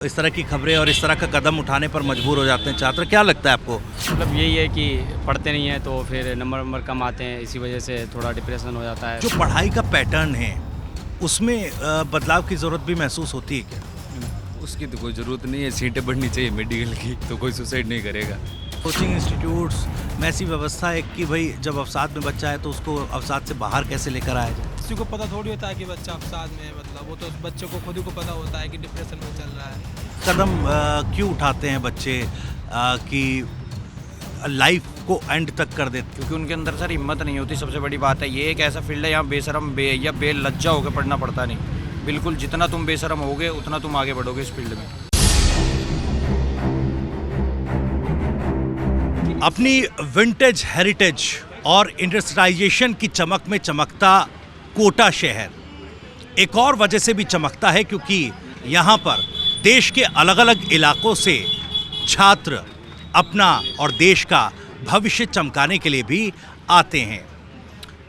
इस तरह की खबरें और इस तरह का कदम उठाने पर मजबूर हो जाते हैं छात्र। क्या लगता है आपको? मतलब यही है कि पढ़ते नहीं हैं तो फिर नंबर कम आते हैं, इसी वजह से थोड़ा डिप्रेशन हो जाता है। जो पढ़ाई का पैटर्न है उसमें बदलाव की ज़रूरत भी महसूस होती है क्या? उसकी तो कोई ज़रूरत नहीं है, सीटें बढ़नी चाहिए मेडिकल की, तो कोई सुसाइड नहीं करेगा। कोचिंग इंस्टीट्यूट्स में ऐसी व्यवस्था है कि भाई जब अवसाद में बच्चा है तो उसको अवसाद से बाहर कैसे लेकर आया जाए? किसी को पता थोड़ी होता है कि बच्चा अवसाद में है, मतलब वो तो बच्चे को खुद ही को पता होता है कि डिप्रेशन में चल रहा है। कदम क्यों उठाते हैं बच्चे कि लाइफ को एंड तक कर देते? क्योंकि उनके अंदर सर हिम्मत नहीं होती। सबसे बड़ी बात है, ये एक ऐसा फील्ड है यहाँ बेशरम या बेलज्जा होकर पढ़ना पड़ता नहीं। बिल्कुल, जितना तुम बेशरम होगे उतना तुम आगे बढ़ोगे इस फील्ड में। अपनी विंटेज हेरिटेज और इंडस्ट्रियलाइजेशन की चमक में चमकता कोटा शहर एक और वजह से भी चमकता है क्योंकि यहाँ पर देश के अलग अलग इलाकों से छात्र अपना और देश का भविष्य चमकाने के लिए भी आते हैं।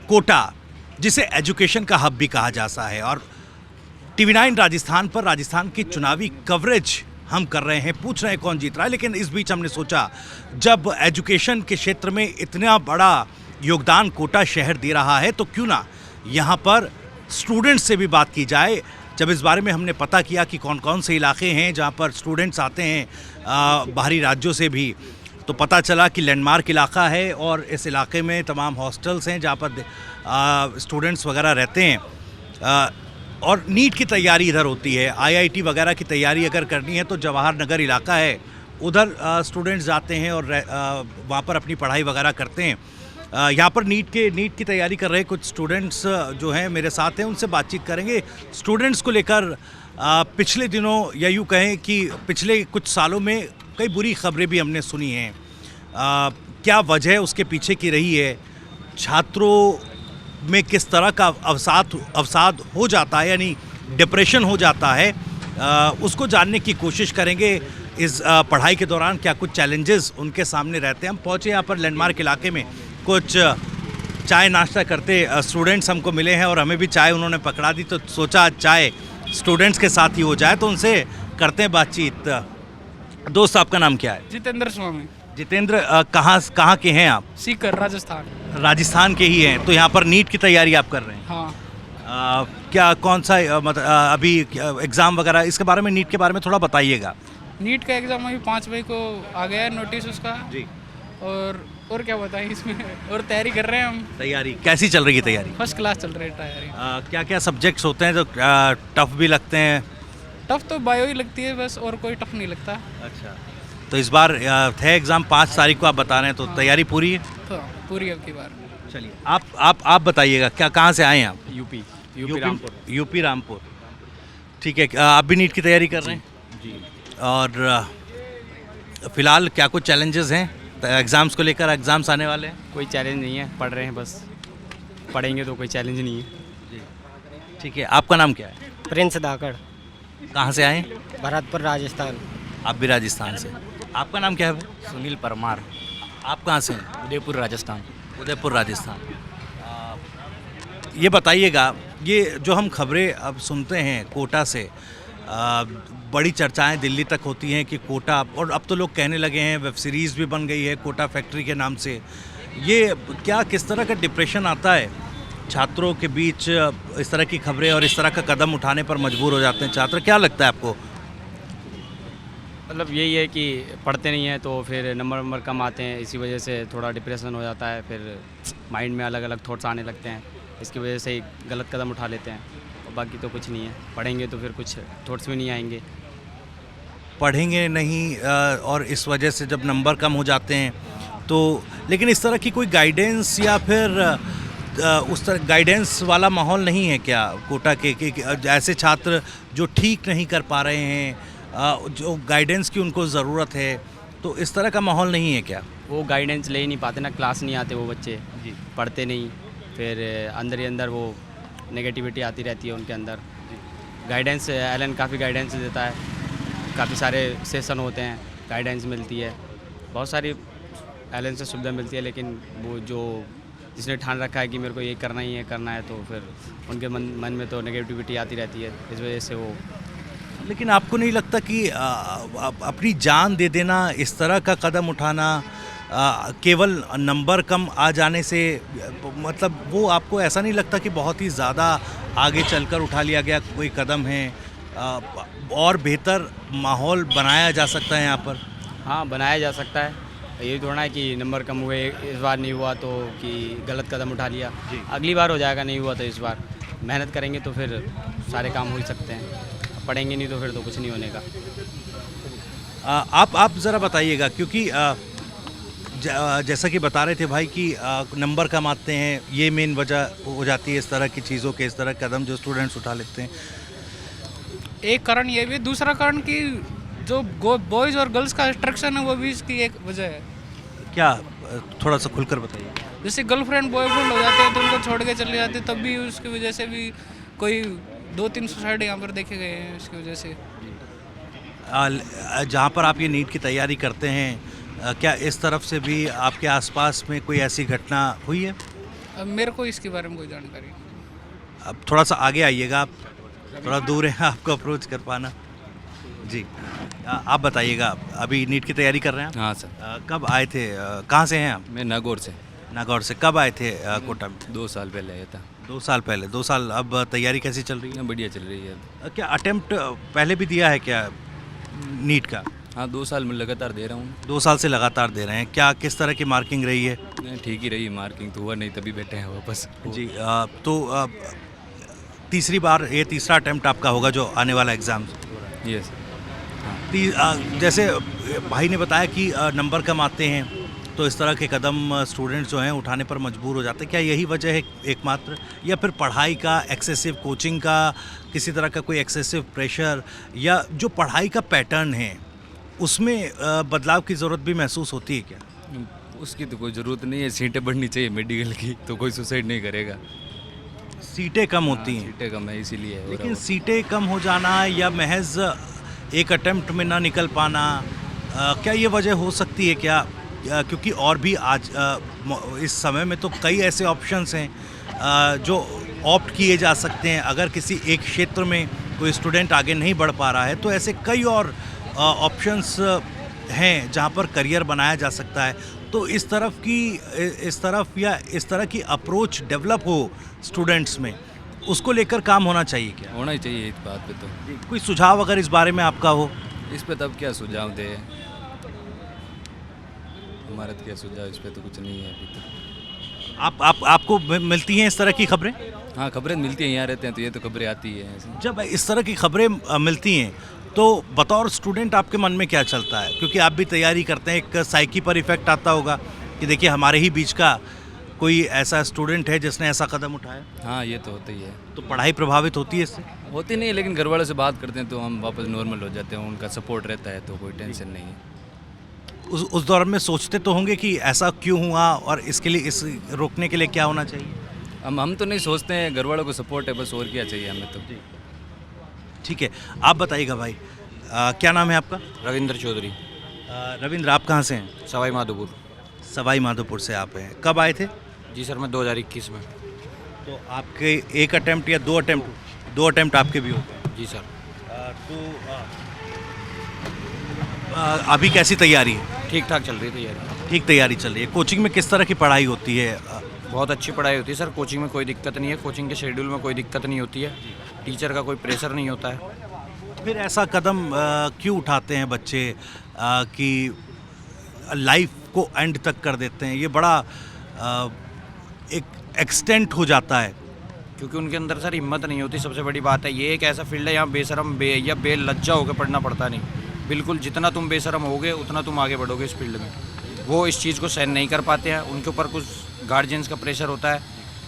कोटा, जिसे एजुकेशन का हब भी कहा जाता है, और TV9 राजस्थान पर राजस्थान की चुनावी कवरेज हम कर रहे हैं, पूछ रहे हैं कौन जीत रहा है। लेकिन इस बीच हमने सोचा जब एजुकेशन के क्षेत्र में इतना बड़ा योगदान कोटा शहर दे रहा है तो क्यों ना यहाँ पर स्टूडेंट्स से भी बात की जाए। जब इस बारे में हमने पता किया कि कौन कौन से इलाके हैं जहाँ पर स्टूडेंट्स आते हैं बाहरी राज्यों से भी, तो पता चला कि लैंडमार्क इलाका है और इस इलाके में तमाम हॉस्टल्स हैं जहाँ पर स्टूडेंट्स वगैरह रहते हैं। और नीट की तैयारी इधर होती है, IIT वगैरह की तैयारी अगर करनी है तो जवाहर नगर इलाका है, उधर स्टूडेंट्स जाते हैं और वहाँ पर अपनी पढ़ाई वगैरह करते हैं। यहाँ पर नीट की तैयारी कर रहे कुछ स्टूडेंट्स जो हैं मेरे साथ हैं, उनसे बातचीत करेंगे। स्टूडेंट्स को लेकर पिछले दिनों या यूँ कहें कि पिछले कुछ सालों में कई बुरी खबरें भी हमने सुनी हैं। क्या वजह उसके पीछे की रही है, छात्रों में किस तरह का अवसाद हो जाता है, यानी डिप्रेशन हो जाता है, उसको जानने की कोशिश करेंगे। इस पढ़ाई के दौरान क्या कुछ चैलेंजेस उनके सामने रहते हैं। हम पहुँचे यहाँ पर लैंडमार्क इलाके में, कुछ चाय नाश्ता करते स्टूडेंट्स हमको मिले हैं और हमें भी चाय उन्होंने पकड़ा दी, तो सोचा चाय स्टूडेंट्स के साथ ही हो जाए, तो उनसे करते हैं बातचीत। दोस्त, आपका नाम क्या है? जितेंद्र स्वामी। जितेंद्र, कहाँ के हैं आप? सीकर, राजस्थान। राजस्थान के ही हैं, तो यहाँ पर नीट की तैयारी आप कर रहे हैं? हाँ। क्या कौन सा मतलब अभी एग्ज़ाम वगैरह, इसके बारे में, नीट के बारे में थोड़ा बताइएगा। नीट का एग्ज़ाम अभी 5 मई को आ गया है नोटिस उसका जी। और क्या बताएं इसमें, और तैयारी कर रहे हैं हम। तैयारी कैसी चल रही है? तैयारी फर्स्ट क्लास चल रही है तैयारी। क्या क्या सब्जेक्ट्स होते हैं जो टफ भी लगते हैं? टफ तो बायो ही लगती है बस, और कोई टफ नहीं लगता। अच्छा, तो इस बार थे एग्ज़ाम 5 तारीख को आप बता रहे हैं, तो तैयारी पूरी है? तो पूरी अब की बार। चलिए, आप बताइएगा, क्या कहाँ से आए हैं आप? यूपी रामपुर। यूपी रामपुर, ठीक है। आप भी नीट की तैयारी कर रहे हैं? जी। और फिलहाल क्या कुछ चैलेंजेस हैं एग्ज़ाम्स को लेकर? एग्ज़ाम्स आने वाले हैं। कोई चैलेंज नहीं है, पढ़ रहे हैं बस, पढ़ेंगे तो कोई चैलेंज नहीं है। जी, ठीक है। आपका नाम क्या है? प्रिंस धाकड़, कहाँ से आए हैं? भरतपुर, राजस्थान। आप भी राजस्थान से। आपका नाम क्या है भाई? सुनील परमार, आप कहाँ से हैं? उदयपुर, राजस्थान। उदयपुर, राजस्थान। ये बताइएगा, ये जो हम खबरें अब सुनते हैं कोटा से, बड़ी चर्चाएं दिल्ली तक होती हैं कि कोटा, और अब तो लोग कहने लगे हैं, वेब सीरीज़ भी बन गई है कोटा फैक्ट्री के नाम से। ये क्या, किस तरह का डिप्रेशन आता है छात्रों के बीच? इस तरह की खबरें और इस तरह का कदम उठाने पर मजबूर हो जाते हैं छात्र। क्या लगता है आपको? मतलब यही है कि पढ़ते नहीं हैं तो फिर नंबर कम आते हैं, इसी वजह से थोड़ा डिप्रेशन हो जाता है, फिर माइंड में अलग अलग थॉट्स आने लगते हैं, इसकी वजह से ही गलत कदम उठा लेते हैं। और बाकी तो कुछ नहीं है, पढ़ेंगे तो फिर कुछ थॉट्स भी नहीं आएंगे। पढ़ेंगे नहीं और इस वजह से जब नंबर कम हो जाते हैं तो, लेकिन इस तरह की कोई गाइडेंस या फिर उस तरह गाइडेंस वाला माहौल नहीं है क्या कोटा के कि ऐसे छात्र जो ठीक नहीं कर पा रहे हैं, जो गाइडेंस की उनको ज़रूरत है, तो इस तरह का माहौल नहीं है क्या? वो गाइडेंस ले ही नहीं पाते ना, क्लास नहीं आते वो बच्चे, जी। पढ़ते नहीं, फिर अंदर ही अंदर वो नेगेटिविटी आती रहती है उनके अंदर। गाइडेंस, एलन काफ़ी गाइडेंस देता है, काफ़ी सारे सेशन होते हैं, गाइडेंस मिलती है, बहुत सारी एलन से सुविधा मिलती है, लेकिन वो जो जिसने ठान रखा है कि मेरे को ये करना ही है, करना है, तो फिर उनके मन में तो नेगेटिविटी आती रहती है, इस वजह से वो लेकिन आपको नहीं लगता कि अपनी जान दे देना, इस तरह का कदम उठाना केवल नंबर कम आ जाने से, मतलब वो आपको ऐसा नहीं लगता कि बहुत ही ज़्यादा आगे चलकर उठा लिया गया कोई कदम है? और बेहतर माहौल बनाया जा सकता है यहाँ पर? हाँ, बनाया जा सकता है। ये थोड़ा है कि नंबर कम हुए, इस बार नहीं हुआ तो कि गलत कदम उठा लिया, अगली बार हो जाएगा, नहीं हुआ तो इस बार मेहनत करेंगे तो फिर सारे काम हो ही सकते हैं, पढ़ेंगे नहीं तो फिर तो कुछ नहीं होने का। आप ज़रा बताइएगा, क्योंकि जैसा कि बता रहे थे भाई कि नंबर कम आते हैं, ये मेन वजह हो जाती है इस तरह की चीज़ों के, इस तरह कदम जो स्टूडेंट्स उठा लेते हैं। एक कारण ये भी, दूसरा कारण कि जो बॉयज़ और गर्ल्स का इंस्ट्रक्शन है वो भी इसकी एक वजह है। क्या, थोड़ा सा खुलकर बताइए। जैसे गर्लफ्रेंड बॉयफ्रेंड हो जाते हैं तो उनको छोड़ के चले जाते हैं, तब भी उसकी वजह से भी कोई 2-3 सुसाइड यहाँ पर देखे गए हैं इसकी वजह से। जहाँ पर आप ये नीट की तैयारी करते हैं, क्या इस तरफ से भी आपके आसपास में कोई ऐसी घटना हुई है? अब मेरे को इसके बारे में कोई जानकारी नहीं। अब थोड़ा सा आगे आइएगा, आप थोड़ा दूर हैं, आपको अप्रोच कर पाना। जी, आप बताइएगा, अभी नीट की तैयारी कर रहे हैं आप? हाँ सर। कब आए थे, कहाँ से हैं आप? मैं नागौर से। नागौर से। कब आए थे कोटा में? 2 साल पहले आया था। 2 साल पहले। 2 साल। अब तैयारी कैसी चल रही है? बढ़िया चल रही है। क्या अटेम्प्ट पहले भी दिया है क्या नीट का? हाँ, 2 साल में लगातार दे रहा हूँ। 2 साल से लगातार दे रहे हैं। क्या, किस तरह की मार्किंग रही है? ठीक ही रही मार्किंग, तो हुआ नहीं तभी बैठे हैं वापस। जी, तो तीसरी बार, ये तीसरा अटेम्प्ट आपका होगा जो आने वाला एग्ज़ाम? यस। जैसे भाई ने बताया कि नंबर कम आते हैं तो इस तरह के कदम स्टूडेंट्स जो हैं उठाने पर मजबूर हो जाते हैं। क्या यही वजह है एकमात्र, या फिर पढ़ाई का एक्सेसिव, कोचिंग का किसी तरह का कोई एक्सेसिव प्रेशर, या जो पढ़ाई का पैटर्न है उसमें बदलाव की ज़रूरत भी महसूस होती है क्या? उसकी तो कोई ज़रूरत नहीं है, सीटें बढ़नी चाहिए मेडिकल की, तो कोई सुसाइड नहीं करेगा। सीटें कम होती हैं? सीटें कम है इसीलिए हो रहा लेकिन है। सीटें कम हो जाना या महज एक अटेम्प्ट में ना निकल पाना, क्या ये वजह हो सकती है क्या? क्योंकि और भी आज इस समय में तो कई ऐसे ऑप्शंस हैं जो ऑप्ट किए जा सकते हैं। अगर किसी एक क्षेत्र में कोई स्टूडेंट आगे नहीं बढ़ पा रहा है तो ऐसे कई और ऑप्शंस हैं जहां पर करियर बनाया जा सकता है। तो इस तरफ या इस तरह की अप्रोच डेवलप हो स्टूडेंट्स में, उसको लेकर काम होना चाहिए क्या? होना ही चाहिए इस बात पे तो। कोई सुझाव अगर इस बारे में आपका हो? इस पे तब क्या सुझाव दे, हमारा तो क्या सुझाव, इस पे तो कुछ नहीं है अभी तक। आपको मिलती हैं इस तरह की खबरें? हाँ, खबरें मिलती हैं, यहाँ रहते हैं तो ये तो खबरें आती है ऐसे। जब इस तरह की खबरें मिलती हैं तो बतौर स्टूडेंट आपके मन में क्या चलता है? क्योंकि आप भी तैयारी करते हैं, एक साइकी पर इफेक्ट आता होगा कि देखिए हमारे ही बीच का कोई ऐसा स्टूडेंट है जिसने ऐसा कदम उठाया। हाँ, ये तो होता ही है। तो पढ़ाई प्रभावित होती है इससे? होती नहीं है, लेकिन घर वालों से बात करते हैं तो हम वापस नॉर्मल हो जाते हैं, उनका सपोर्ट रहता है तो कोई टेंशन नहीं है। उस दौरान में सोचते तो होंगे कि ऐसा क्यों हुआ और इसके लिए, इस रोकने के लिए क्या होना चाहिए? हम तो नहीं सोचते हैं, घर वालों को सपोर्ट है बस, और क्या चाहिए हमें तो। ठीक है, आप बताइएगा भाई, क्या नाम है आपका? रविंद्र चौधरी। रविंद्र, आप कहाँ से हैं? सवाई माधोपुर। सवाई माधोपुर से आप हैं। कब आए थे? जी सर, मैं 2021 में। तो आपके एक अटेम्प्ट या 2 अटेम्प्ट? 2 अटेम्प्ट आपके भी हो गए। जी सर। अभी कैसी तैयारी है? ठीक ठाक चल रही है तैयारी। ठीक तैयारी चल रही है। कोचिंग में किस तरह की पढ़ाई होती है? बहुत अच्छी पढ़ाई होती है सर, कोचिंग में कोई दिक्कत नहीं है, कोचिंग के शेड्यूल में कोई दिक्कत नहीं होती है, टीचर का कोई प्रेशर नहीं होता है। फिर ऐसा कदम क्यों उठाते हैं बच्चे कि लाइफ को एंड तक कर देते हैं? ये बड़ा एक एक्सटेंट हो जाता है। क्योंकि उनके अंदर सर हिम्मत नहीं होती, सबसे बड़ी बात है। ये एक ऐसा फील्ड है यहाँ बेशरम या बेलज्जा होकर पढ़ना पड़ता नहीं। बिल्कुल, जितना तुम बेशरम होगे उतना तुम आगे बढ़ोगे इस फील्ड में। वो इस चीज़ को सहन नहीं कर पाते हैं, उनके ऊपर कुछ गार्जियंस का प्रेशर होता है,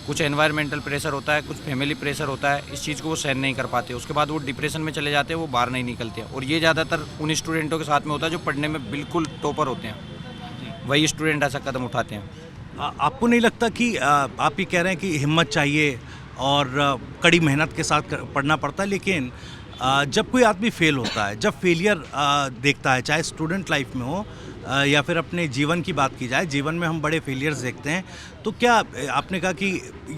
कुछ एनवायरमेंटल प्रेशर होता है, कुछ फैमिली प्रेशर होता है, इस चीज़ को वो सहन नहीं कर पाते। उसके बाद वो डिप्रेशन में चले जाते हैं, वो बाहर नहीं निकलते हैं। और ये ज़्यादातर उन स्टूडेंटों के साथ में होता है जो पढ़ने में बिल्कुल टॉपर होते हैं, वही स्टूडेंट ऐसा कदम उठाते हैं। आपको नहीं लगता कि आप ये कह रहे हैं कि हिम्मत चाहिए और कड़ी मेहनत के साथ पढ़ना पड़ता है, लेकिन जब कोई आदमी फेल होता है, जब फेलियर देखता है, चाहे स्टूडेंट लाइफ में हो या फिर अपने जीवन की बात की जाए, जीवन में हम बड़े फेलियर्स देखते हैं, तो क्या आपने कहा कि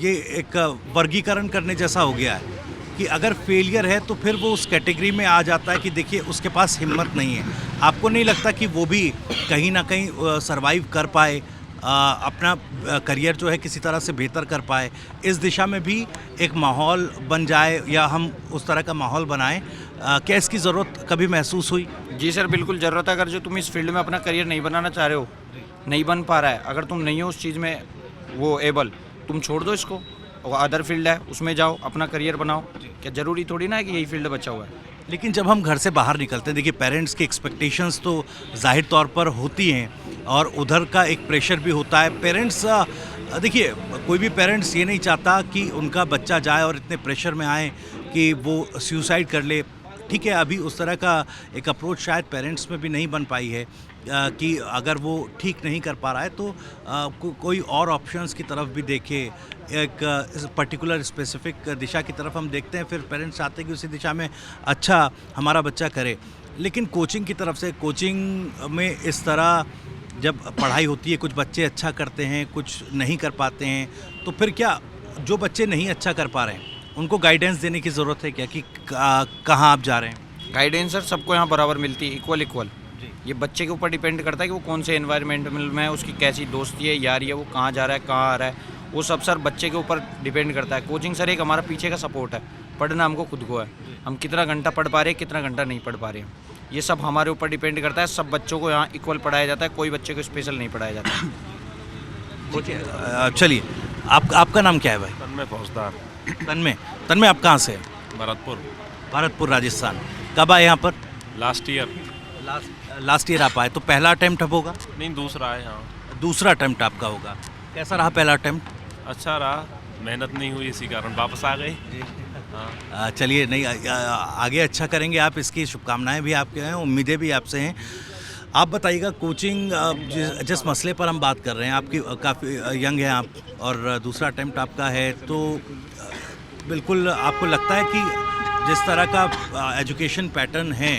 ये एक वर्गीकरण करने जैसा हो गया है कि अगर फेलियर है तो फिर वो उस कैटेगरी में आ जाता है कि देखिए उसके पास हिम्मत नहीं है। आपको नहीं लगता कि वो भी कहीं ना कहीं सरवाइव कर पाए, अपना करियर जो है किसी तरह से बेहतर कर पाए, इस दिशा में भी एक माहौल बन जाए या हम उस तरह का माहौल बनाएं? क्या इसकी ज़रूरत कभी महसूस हुई? जी सर, बिल्कुल ज़रूरत है। अगर जो तुम इस फील्ड में अपना करियर नहीं बनाना चाह रहे हो, नहीं बन पा रहा है, अगर तुम नहीं हो उस चीज़ में वो एबल, तुम छोड़ दो इसको और अदर फील्ड है उसमें जाओ, अपना करियर बनाओ। क्या ज़रूरी थोड़ी ना है कि यही फील्ड बचा हुआ है। लेकिन जब हम घर से बाहर निकलते हैं, देखिए पेरेंट्स की एक्सपेक्टेशंस तो जाहिर तौर पर होती हैं और उधर का एक प्रेशर भी होता है। पेरेंट्स देखिए कोई भी पेरेंट्स ये नहीं चाहता कि उनका बच्चा जाए और इतने प्रेशर में आए कि वो सुसाइड कर ले। ठीक है, अभी उस तरह का एक अप्रोच शायद पेरेंट्स में भी नहीं बन पाई है कि अगर वो ठीक नहीं कर पा रहा है तो कोई और ऑप्शंस की तरफ भी देखे, एक पर्टिकुलर स्पेसिफिक दिशा की तरफ हम देखते हैं, फिर पेरेंट्स चाहते हैं कि उसी दिशा में अच्छा हमारा बच्चा करे। लेकिन कोचिंग की तरफ से, कोचिंग में इस तरह जब पढ़ाई होती है, कुछ बच्चे अच्छा करते हैं, कुछ नहीं कर पाते हैं, तो फिर क्या जो बच्चे नहीं अच्छा कर पा रहे हैं उनको गाइडेंस देने की ज़रूरत है क्या कि कहाँ आप जा रहे हैं? गाइडेंस सर सबको यहाँ बराबर मिलती है, इक्वल। ये बच्चे के ऊपर डिपेंड करता है कि वो कौन से एनवायरनमेंट में है, उसकी कैसी दोस्ती है, यारी है, वो कहाँ जा रहा है, कहाँ आ रहा है, वो सब सर बच्चे के ऊपर डिपेंड करता है। कोचिंग सर एक हमारा पीछे का सपोर्ट है, पढ़ना हमको खुद को है। हम कितना घंटा पढ़ पा रहे हैं, कितना घंटा नहीं पढ़ पा रहे हैं, ये सब हमारे ऊपर डिपेंड करता है। सब बच्चों को यहाँ इक्वल पढ़ाया जाता है, कोई बच्चे को स्पेशल नहीं पढ़ाया जाता। चलिए, आपका नाम क्या है भाई? तन्मय फौजदार। तन्मय आप कहाँ से हैं? भरतपुर राजस्थान। कब आए यहाँ पर? Last year. लास्ट ईयर आप आए, तो पहला अटेम्प्ट अब होगा? नहीं, दूसरा है। हाँ, दूसरा अटेम्प्ट आपका होगा। कैसा रहा पहला अटेम्प्ट? अच्छा रहा, मेहनत नहीं हुई इसी कारण वापस आ गए। हाँ, चलिए, नहीं आगे अच्छा करेंगे आप, इसकी शुभकामनाएं भी आपके हैं, उम्मीदें भी आपसे हैं। आप बताइएगा, कोचिंग जिस मसले पर हम बात कर रहे हैं, आपकी काफ़ी यंग हैं आप और दूसरा अटेम्प्ट आपका है, तो बिल्कुल आपको लगता है कि जिस तरह का एजुकेशन पैटर्न है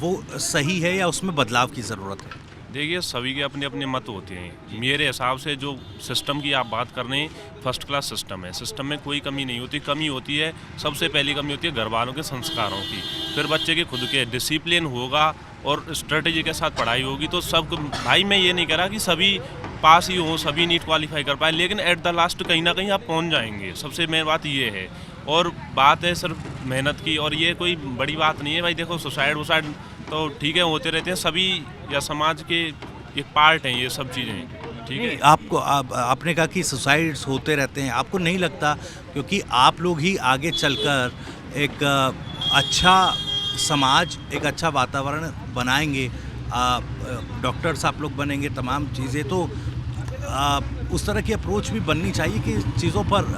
वो सही है या उसमें बदलाव की ज़रूरत है? देखिए, सभी के अपने अपने मत होते हैं। मेरे हिसाब से जो सिस्टम की आप बात कर रहे हैं, फर्स्ट क्लास सिस्टम है। सिस्टम में कोई कमी नहीं होती। कमी होती है, सबसे पहली कमी होती है घर वालों के संस्कारों की। फिर बच्चे के खुद के डिसिप्लिन होगा और स्ट्रेटेजी के साथ पढ़ाई होगी तो सब। भाई मैं ये नहीं कह रहा कि सभी पास ही हो, सभी नीट क्वालिफाई कर पाए, लेकिन एट द लास्ट कहीं ना कहीं आप पहुँच जाएंगे। सबसे मेन बात ये है। और बात है सिर्फ मेहनत की, और ये कोई बड़ी बात नहीं है भाई। देखो, सुसाइड तो ठीक है, होते रहते हैं सभी, या समाज के एक पार्ट हैं ये सब चीज़ें। ठीक है, आपको आपने कहा कि सुसाइड्स होते रहते हैं, आपको नहीं लगता क्योंकि आप लोग ही आगे चलकर एक अच्छा समाज, एक अच्छा वातावरण बनाएंगे, डॉक्टर्स आप लोग बनेंगे, तमाम चीज़ें, तो उस तरह की अप्रोच भी बननी चाहिए कि चीज़ों पर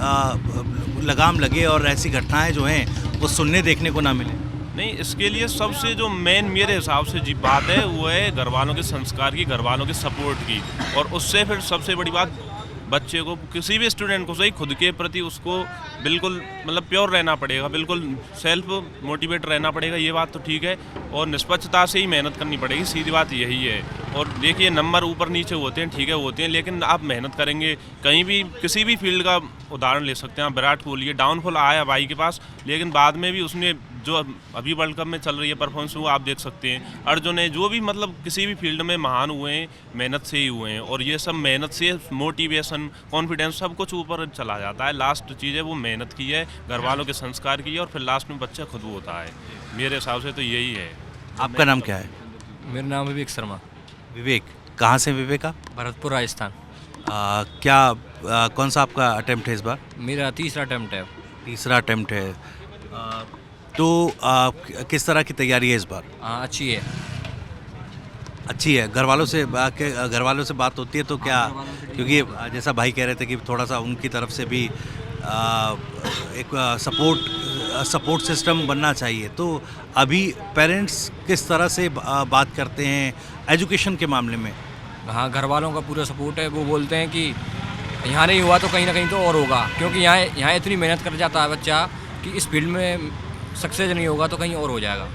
लगाम लगे और ऐसी घटनाएं जो हैं वो सुनने देखने को ना मिले। नहीं, इसके लिए सबसे जो मेन मेरे हिसाब से जी बात है वो है घर वालों के संस्कार की, घर वालों के सपोर्ट की। और उससे फिर सबसे बड़ी बात, बच्चे को, किसी भी स्टूडेंट को सही, खुद के प्रति उसको बिल्कुल मतलब प्योर रहना पड़ेगा, बिल्कुल सेल्फ मोटिवेट रहना पड़ेगा। ये बात तो ठीक है, और निष्पक्षता से ही मेहनत करनी पड़ेगी, सीधी बात यही है। और देखिए, नंबर ऊपर नीचे होते हैं, ठीक है होते हैं, लेकिन आप मेहनत करेंगे, कहीं भी किसी भी फील्ड का उदाहरण ले सकते हैं आप। विराट कोहली, ये डाउनफॉल आया भाई के पास, लेकिन बाद में भी उसने जो अभी वर्ल्ड कप में चल रही है परफॉर्मेंस, वो आप देख सकते हैं। अर्जुन है, जो भी मतलब किसी भी फील्ड में महान हुए हैं, मेहनत से ही हुए हैं। और ये सब मेहनत से मोटिवेशन, कॉन्फिडेंस सब कुछ ऊपर चला जाता है। लास्ट चीज़ है वो मेहनत की है, घर वालों के संस्कार की है, और फिर लास्ट में बच्चा खुद होता है। मेरे हिसाब से तो यही है। आपका नाम क्या है? मेरा नाम विवेक शर्मा। विवेक, कहाँ से विवेक आप? भरतपुर राजस्थान। कौन सा आपका अटेम्प्ट है इस बार? मेरा तीसरा अटेम्प्ट है। तीसरा अटेम्प्ट है, तो किस तरह की तैयारी है इस बार? अच्छी है। अच्छी है। घर वालों से बात होती है तो क्या, क्योंकि जैसा भाई कह रहे थे कि थोड़ा सा उनकी तरफ से भी एक सपोर्ट सिस्टम बनना चाहिए, तो अभी पेरेंट्स किस तरह से बात करते हैं एजुकेशन के मामले में? हाँ, घर वालों का पूरा सपोर्ट है। वो बोलते हैं कि यहाँ नहीं हुआ तो कहीं ना कहीं तो और होगा, क्योंकि यहाँ इतनी मेहनत कर जाता है बच्चा कि इस फील्ड में सक्सेस नहीं होगा तो कहीं और हो जाएगा।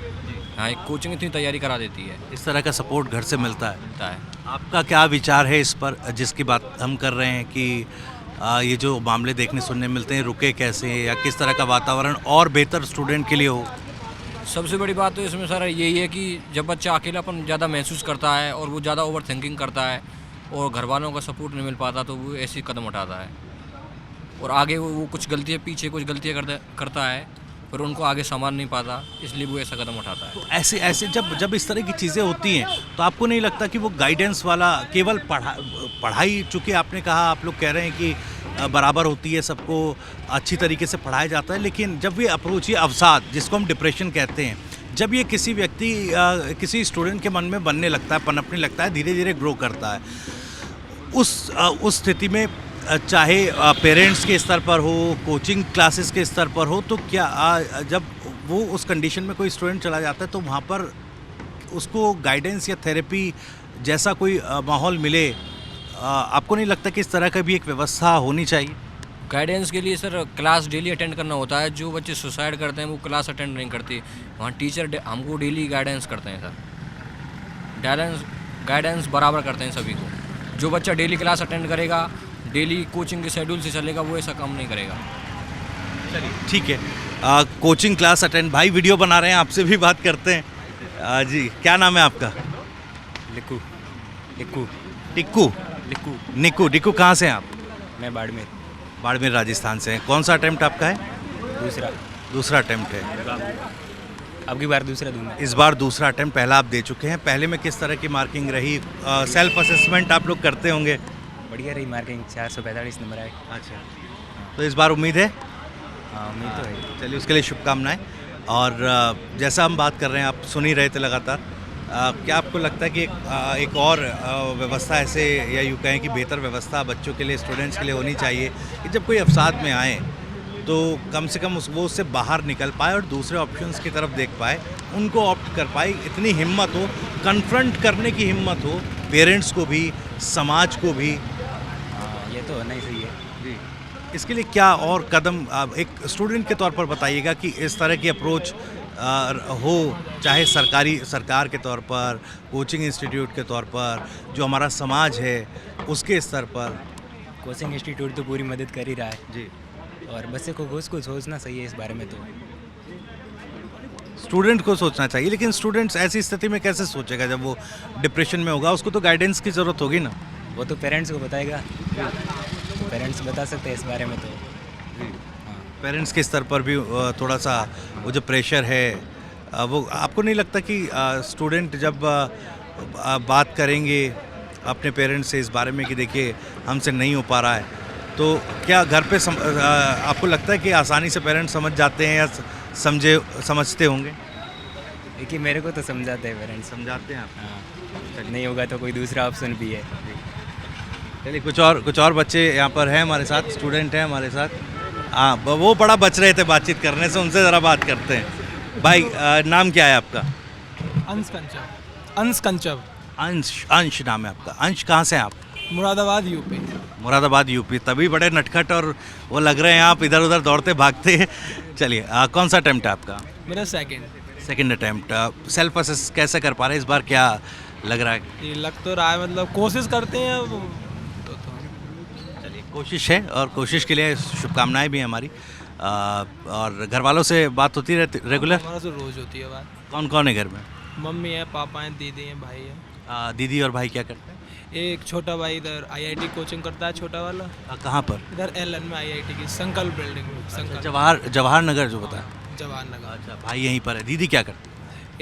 हाँ, एक कोचिंग इतनी तैयारी करा देती है। इस तरह का सपोर्ट घर से मिलता है। आपका क्या विचार है इस पर, जिसकी बात हम कर रहे हैं कि ये जो मामले देखने सुनने मिलते हैं रुके कैसे, या किस तरह का वातावरण और बेहतर स्टूडेंट के लिए हो? सबसे बड़ी बात तो इसमें सर यही है कि जब बच्चा अकेलापन ज़्यादा महसूस करता है और वो ज़्यादा ओवर थिंकिंग करता है और घर वालों का सपोर्ट नहीं मिल पाता, तो वो ऐसी कदम उठाता है और आगे वो कुछ गलतियाँ पीछे कुछ गलतियाँ करता है, पर उनको आगे संभाल नहीं पाता, इसलिए वो ऐसा कदम उठाता है। तो ऐसे जब इस तरह की चीज़ें होती हैं तो आपको नहीं लगता कि वो गाइडेंस वाला केवल पढ़ाई, चूँकि आपने कहा, आप लोग कह रहे हैं कि बराबर होती है, सबको अच्छी तरीके से पढ़ाया जाता है, लेकिन जब ये अप्रोच, ये अवसाद जिसको हम डिप्रेशन कहते हैं, जब ये किसी व्यक्ति किसी स्टूडेंट के मन में बनने लगता है, पनपने लगता है, धीरे धीरे ग्रो करता है, उस स्थिति में चाहे पेरेंट्स के स्तर पर हो, कोचिंग क्लासेस के स्तर पर हो, तो क्या जब वो उस कंडीशन में कोई स्टूडेंट चला जाता है तो वहाँ पर उसको गाइडेंस या थेरेपी जैसा कोई माहौल मिले, आपको नहीं लगता कि इस तरह का भी एक व्यवस्था होनी चाहिए? गाइडेंस के लिए सर क्लास डेली अटेंड करना होता है। जो बच्चे सुसाइड करते हैं वो क्लास अटेंड नहीं करते, वहाँ टीचर हमको डेली गाइडेंस करते हैं सर। गाइडेंस बराबर करते हैं सभी को। जो बच्चा डेली क्लास अटेंड करेगा, डेली कोचिंग के शेड्यूल से चलेगा, वो ऐसा काम नहीं करेगा। चलिए ठीक है, कोचिंग क्लास अटेंड, भाई वीडियो बना रहे हैं, आपसे भी बात करते हैं। जी, क्या नाम है आपका? लिक्कू टिक्कू, निक्कू कहाँ से हैं आप? मैं बाड़मेर बाड़मेर राजस्थान से हैं। कौन सा अटेम्प्ट आपका है? दूसरा अटेम्प्ट है। अब की बार दूसरा दूंगा। इस बार दूसरा अटेम्प्ट, पहला आप दे चुके हैं। पहले में किस तरह की मार्किंग रही? सेल्फ असेसमेंट आप लोग करते होंगे? बढ़िया रही मार्किंग, 445 नंबर आए। अच्छा, तो इस बार उम्मीद है? हाँ, उम्मीद तो है। चलिए, उसके लिए शुभकामनाएं। और जैसा हम बात कर रहे हैं, आप सुन ही रहे थे लगातार, क्या आपको लगता है कि एक और व्यवस्था ऐसे, या यूँ कहें कि बेहतर व्यवस्था बच्चों के लिए, स्टूडेंट्स के लिए होनी चाहिए कि जब कोई अवसाद में आए तो कम से कम वो उससे बाहर निकल पाए और दूसरे ऑप्शंस की तरफ देख पाए, उनको ऑप्ट कर पाए, इतनी हिम्मत हो, कन्फ्रंट करने की हिम्मत हो, पेरेंट्स को भी, समाज को भी? ये तो होना ही सही है जी। इसके लिए क्या और कदम एक स्टूडेंट के तौर पर बताइएगा कि इस तरह की अप्रोच हो, चाहे सरकार के तौर पर, कोचिंग इंस्टीट्यूट के तौर पर, जो हमारा समाज है उसके स्तर पर? कोचिंग इंस्टीट्यूट तो पूरी मदद कर ही रहा है जी। और बच्चे को कुछ सोचना चाहिए इस बारे में। तो स्टूडेंट को सोचना चाहिए, लेकिन स्टूडेंट्स ऐसी स्थिति में कैसे सोचेगा जब वो डिप्रेशन में होगा? उसको तो गाइडेंस की ज़रूरत होगी ना। वो तो पेरेंट्स को बताएगा, पेरेंट्स बता सकते हैं इस बारे में। तो पेरेंट्स के स्तर पर भी थोड़ा सा वो जो प्रेशर है, वो आपको नहीं लगता कि स्टूडेंट जब बात करेंगे अपने पेरेंट्स से इस बारे में कि देखिए हमसे नहीं हो पा रहा है, तो क्या घर पे आपको लगता है कि आसानी से पेरेंट्स समझ जाते हैं या समझते होंगे? देखिए, मेरे को तो समझाते हैं पेरेंट्स। समझाते हैं आप? हाँ, नहीं होगा तो कोई दूसरा ऑप्शन भी है। चलिए, कुछ और बच्चे यहाँ पर हैं हमारे साथ, स्टूडेंट हैं हमारे साथ। हाँ, वो बड़ा बच रहे थे बातचीत करने से, उनसे ज़रा बात करते हैं। भाई, नाम क्या है आपका? अंश कंचव। अंश नाम है आपका। अंश, कहाँ से हैं आप? मुरादाबाद यूपी। मुरादाबाद यूपी, तभी बड़े नटखट और वो लग रहे हैं आप, इधर उधर दौड़ते भागते। चलिए, कौन सा अटैम्प्ट है आपका? मेरा सेकंड अटैम्प्ट। सेल्फ असेस कैसे कर पा रहे हैं इस बार, क्या लग रहा है? ये लग तो रहा है, मतलब कोशिश करते हैं अब तो चलिए, कोशिश है और कोशिश के लिए शुभकामनाएं भी हैं हमारी। और घर वालों से बात होती रहती रेगुलर? हमारा तो रोज़ होती है बात। कौन कौन है घर में? मम्मी है, पापा हैं, दीदी हैं, भाई है। दीदी और भाई क्या करते हैं? एक छोटा भाई इधर IIT कोचिंग करता है, छोटा वाला। कहाँ पर? इधर LN में IIT की संकल्प बिल्डिंग में। संकल्प जवाहर नगर जो बताया? जवाहर नगर। अच्छा, भाई यहीं पर है। दीदी क्या करते हैं?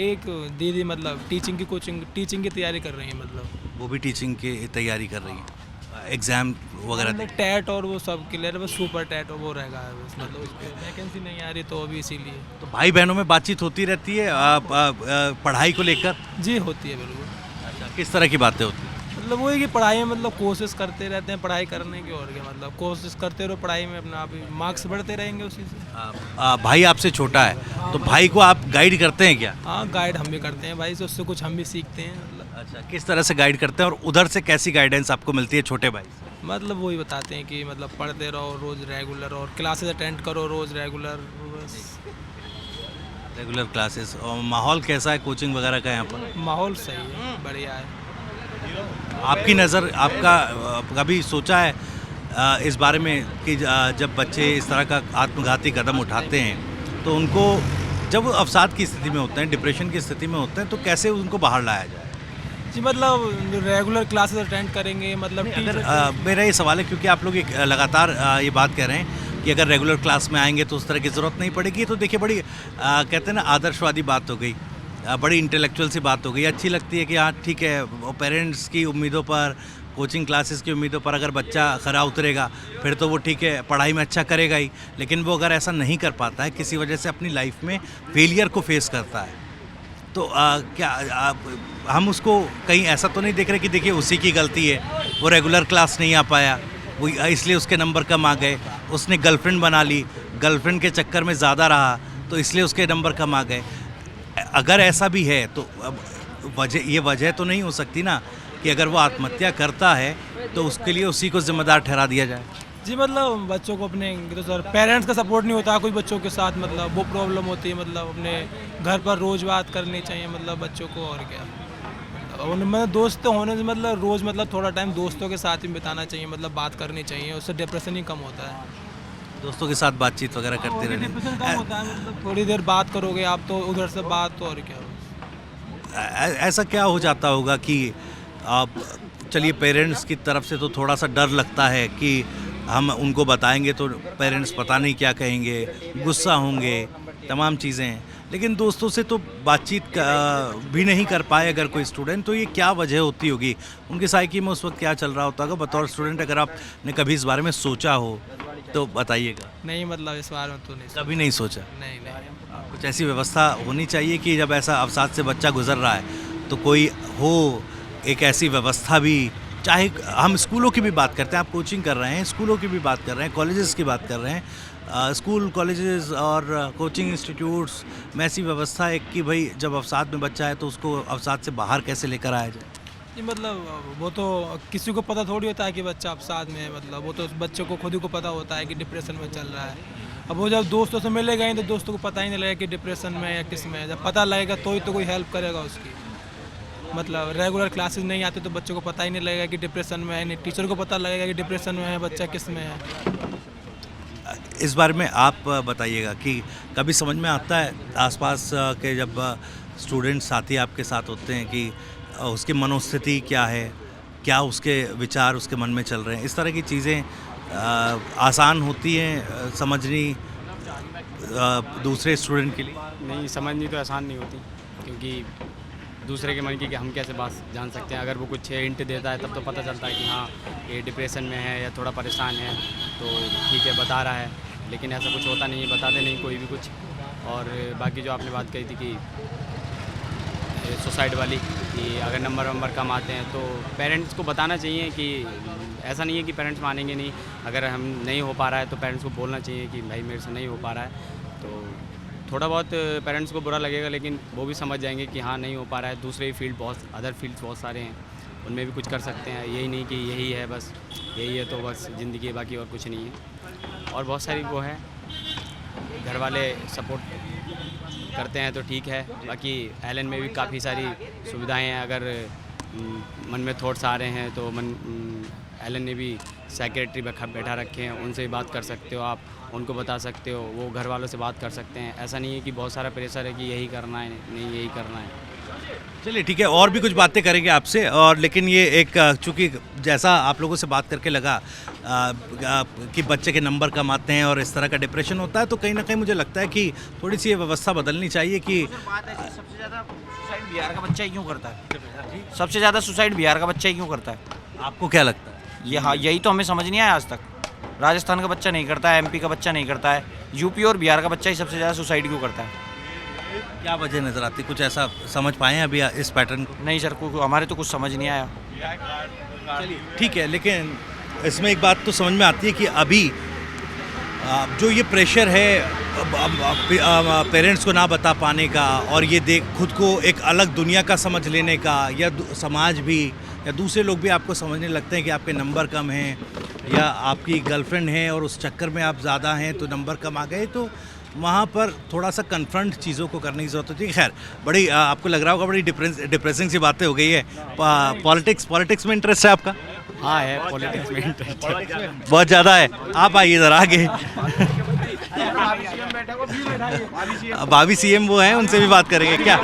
एक दीदी मतलब टीचिंग की तैयारी कर रही है, मतलब वो भी टीचिंग की तैयारी कर रही है, एग्ज़ाम वगैरह? टैट और वो सब क्लियर है, बस सुपर टैट और वो रहेगा बस, मतलब उस पर वैकेंसी नहीं आ रही, तो अभी इसीलिए। तो भाई बहनों में बातचीत होती रहती है पढ़ाई को लेकर? जी, होती है बिल्कुल। अच्छा, किस तरह की बातें होती हैं? मतलब वो है कि पढ़ाई में मतलब कोशिश करते रहते हैं, पढ़ाई करने की, और क्या मतलब कोशिश करते रहो पढ़ाई में, अपना आप मार्क्स बढ़ते रहेंगे उसी से। भाई आपसे छोटा है, तो भाई को आप गाइड करते हैं क्या? हाँ, गाइड हम भी करते हैं भाई से, उससे कुछ हम भी सीखते हैं। मतलब अच्छा, किस तरह से गाइड करते हैं और उधर से कैसी गाइडेंस आपको मिलती है छोटे भाई से? मतलब वही बताते हैं कि मतलब पढ़ते रहो रोज़ रेगुलर, और क्लासेस अटेंड करो रोज़ रेगुलर, बस। Regular classes. और माहौल कैसा है कोचिंग वगैरह का यहाँ पर? माहौल सही है, बढ़िया है। आपकी नज़र, आपका कभी सोचा है इस बारे में कि जब बच्चे इस तरह का आत्मघाती कदम उठाते हैं तो उनको जब वो अवसाद की स्थिति में होते हैं, डिप्रेशन की स्थिति में होते हैं, तो कैसे उनको बाहर लाया जाए? जी मतलब रेगुलर क्लासेस अटेंड करेंगे, मतलब अगर मेरा ये सवाल है क्योंकि आप लोग एक लगातार ये बात कह रहे हैं कि अगर रेगुलर क्लास में आएंगे तो उस तरह की ज़रूरत नहीं पड़ेगी, तो देखिए बड़ी कहते हैं ना आदर्शवादी बात हो गई, बड़ी इंटेलेक्चुअल सी बात हो गई। अच्छी लगती है कि हाँ ठीक है, पेरेंट्स की उम्मीदों पर, कोचिंग क्लासेस की उम्मीदों पर अगर बच्चा खरा उतरेगा फिर तो वो ठीक है, पढ़ाई में अच्छा करेगा ही। लेकिन वो अगर ऐसा नहीं कर पाता है, किसी वजह से अपनी लाइफ में फेलियर को फेस करता है, तो क्या हम उसको कहीं ऐसा तो नहीं देख रहे कि देखिए उसी की गलती है, वो रेगुलर क्लास नहीं आ पाया, वो इसलिए उसके नंबर कम आ गए, उसने गर्लफ्रेंड बना ली, गर्लफ्रेंड के चक्कर में ज़्यादा रहा तो इसलिए उसके नंबर कम आ गए। अगर ऐसा भी है तो ये वजह तो नहीं हो सकती ना कि अगर वो आत्महत्या करता है तो उसके लिए उसी को जिम्मेदार ठहरा दिया जाए। जी मतलब बच्चों को अपने तो सर पेरेंट्स का सपोर्ट नहीं होता कुछ बच्चों के साथ, मतलब वो प्रॉब्लम होती है। मतलब अपने घर पर रोज़ बात करनी चाहिए मतलब बच्चों को, और क्या मतलब दोस्त होने से मतलब रोज़ मतलब थोड़ा टाइम दोस्तों के साथ ही बिताना चाहिए, मतलब बात करनी चाहिए, उससे डिप्रेशन ही कम होता है। दोस्तों के साथ बातचीत वगैरह करते रहने डिप्रेशन कम होता है, मतलब थोड़ी देर बात करोगे आप तो उधर से बात, तो और क्या। ऐसा क्या हो जाता होगा कि आप चलिए पेरेंट्स की तरफ से तो थोड़ा सा डर लगता है कि हम उनको बताएंगे तो पेरेंट्स पता नहीं क्या कहेंगे, गुस्सा होंगे, तमाम चीज़ें, लेकिन दोस्तों से तो बातचीत भी नहीं कर पाए अगर कोई स्टूडेंट, तो ये क्या वजह होती होगी? उनकी साइकी में उस वक्त क्या चल रहा होता होगा? बतौर स्टूडेंट अगर आपने कभी इस बारे में सोचा हो तो बताइएगा। नहीं मतलब इस बारे में तो नहीं कभी नहीं सोचा? नहीं नहीं। कुछ ऐसी व्यवस्था होनी चाहिए कि जब ऐसा अवसाद से बच्चा गुजर रहा है तो कोई हो, एक ऐसी व्यवस्था भी, चाहे हम स्कूलों की भी बात करते हैं, आप कोचिंग कर रहे हैं, स्कूलों की भी बात कर रहे हैं, कॉलेजेस की बात कर रहे हैं, स्कूल कॉलेजेस और कोचिंग इंस्टीट्यूट्स में ऐसी व्यवस्था है कि भाई जब अवसाद में बच्चा है तो उसको अवसाद से बाहर कैसे लेकर आया जाए? जी मतलब वो तो किसी को पता थोड़ी होता है कि बच्चा अवसाद में है, मतलब वो तो बच्चे को खुद ही को पता होता है कि डिप्रेशन में चल रहा है। अब वो जब दोस्तों से मिलेगा ही तो दोस्तों को पता ही नहीं लगेगा कि डिप्रेशन में या किस में है। जब पता लगेगा तो ही तो कोई हेल्प करेगा उसकी। मतलब रेगुलर क्लासेस नहीं आते तो बच्चों को पता ही नहीं लगेगा कि डिप्रेशन में है, नहीं टीचर को पता लगेगा कि डिप्रेशन में है बच्चा, किस में है। इस बारे में आप बताइएगा कि कभी समझ में आता है आसपास के जब स्टूडेंट साथी आपके साथ होते हैं कि उसकी मनोस्थिति क्या है, क्या उसके विचार उसके मन में चल रहे हैं, इस तरह की चीज़ें आसान होती हैं समझनी दूसरे स्टूडेंट के लिए? नहीं, समझनी तो आसान नहीं होती, क्योंकि दूसरे के मन की हम कैसे बात जान सकते हैं। अगर वो कुछ हिंट देता है तब तो पता चलता है कि हाँ ये डिप्रेशन में है या थोड़ा परेशान है, तो ठीक है बता रहा है, लेकिन ऐसा कुछ होता नहीं है, बताते नहीं कोई भी कुछ। और बाकी जो आपने बात कही थी कि सुसाइड वाली, कि अगर नंबर कम आते हैं तो पेरेंट्स को बताना चाहिए कि ऐसा नहीं है कि पेरेंट्स मानेंगे नहीं, अगर हम नहीं हो पा रहा है तो पेरेंट्स को बोलना चाहिए कि भाई मेरे से नहीं हो पा रहा है। तो थोड़ा बहुत पेरेंट्स को बुरा लगेगा, लेकिन वो भी समझ जाएंगे कि हाँ नहीं हो पा रहा है। दूसरे फील्ड अदर फील्ड्स बहुत सारे हैं, उनमें भी कुछ कर सकते हैं, यही नहीं कि यही है बस, यही है तो बस ज़िंदगी है, बाकी और कुछ नहीं है। और बहुत सारी वो है, घर वाले सपोर्ट करते हैं तो ठीक है। बाकी एलन में भी काफ़ी सारी सुविधाएं हैं, अगर मन में थॉट्स आ रहे हैं तो एलन ने भी सेक्रेटरी बैठा रखे हैं, उनसे भी बात कर सकते हो आप, उनको बता सकते हो, वो घर वालों से बात कर सकते हैं। ऐसा नहीं है कि बहुत सारा प्रेशर है कि यही करना है, नहीं यही करना है। चलिए ठीक है, और भी कुछ बातें करेंगे आपसे, और लेकिन ये एक चूँकि जैसा आप लोगों से बात करके लगा कि बच्चे के नंबर कम आते हैं और इस तरह का डिप्रेशन होता है, तो कहीं ना कहीं मुझे लगता है कि थोड़ी सी ये व्यवस्था बदलनी चाहिए कि सबसे ज़्यादा सुसाइड बिहार का बच्चा ही क्यों करता है? सबसे ज़्यादा सुसाइड बिहार का बच्चा ही क्यों करता है? आपको क्या लगता है? ये हाँ, यही तो हमें समझ नहीं आया आज तक। राजस्थान का बच्चा नहीं करता है, एमपी का बच्चा नहीं करता है, यूपी और बिहार का बच्चा ही सबसे ज़्यादा सुसाइड क्यों करता है? क्या वजह नज़र आती, कुछ ऐसा समझ पाए हैं अभी इस पैटर्न को? नहीं सर, हमारे तो कुछ समझ नहीं आया। चलिए ठीक है, लेकिन इसमें एक बात तो समझ में आती है कि अभी जो ये प्रेशर है पेरेंट्स को ना बता पाने का, और ये खुद को एक अलग दुनिया का समझ लेने का, या समाज भी या दूसरे लोग भी आपको समझने लगते हैं कि आपके नंबर कम हैं, या आपकी गर्लफ्रेंड है और उस चक्कर में आप ज़्यादा हैं तो नंबर कम आ गए, तो वहाँ पर थोड़ा सा कन्फ्रंट चीज़ों को करने की ज़रूरत होती है। खैर, बड़ी आपको लग रहा होगा बड़ी डिप्रेसिंग सी बातें हो गई है। पॉलिटिक्स में इंटरेस्ट है आपका? हाँ है, पॉलिटिक्स में इंटरेस्ट है। बहुत ज़्यादा है। आप आइए इधर आगे। भाभी सीएम वो हैं, उनसे भी बात करेंगे क्या?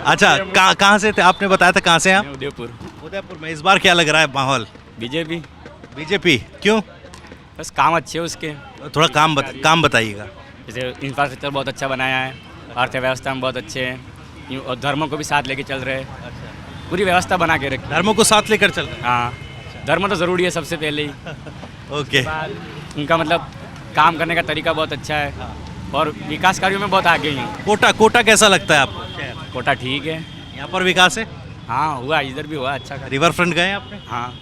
अच्छा, कहाँ से थे? आपने बताया था कहाँ से हैं आप? उदयपुर। उदयपुर में। इस बार क्या लग रहा है माहौल? बीजेपी। बीजेपी क्यों? बस काम अच्छे है उसके, थोड़ा काम बताइएगा। जैसे इंफ्रास्ट्रक्चर बहुत अच्छा बनाया है, अर्थव्यवस्था में बहुत अच्छे हैं, और धर्मों को भी साथ लेके चल रहे हैं, पूरी व्यवस्था बना के रखी। धर्मों को साथ लेकर चल रहे हाँ, धर्म तो ज़रूरी है सबसे पहले ही। हैं। ओके। उनका मतलब काम करने का तरीका बहुत अच्छा है, और विकास कार्यों में बहुत आगे हैं। कोटा कैसा लगता है आपको? कोटा ठीक है, यहाँ पर विकास है? हाँ हुआ, इधर भी हुआ अच्छा। रिवर फ्रंट गए आपने? हाँ,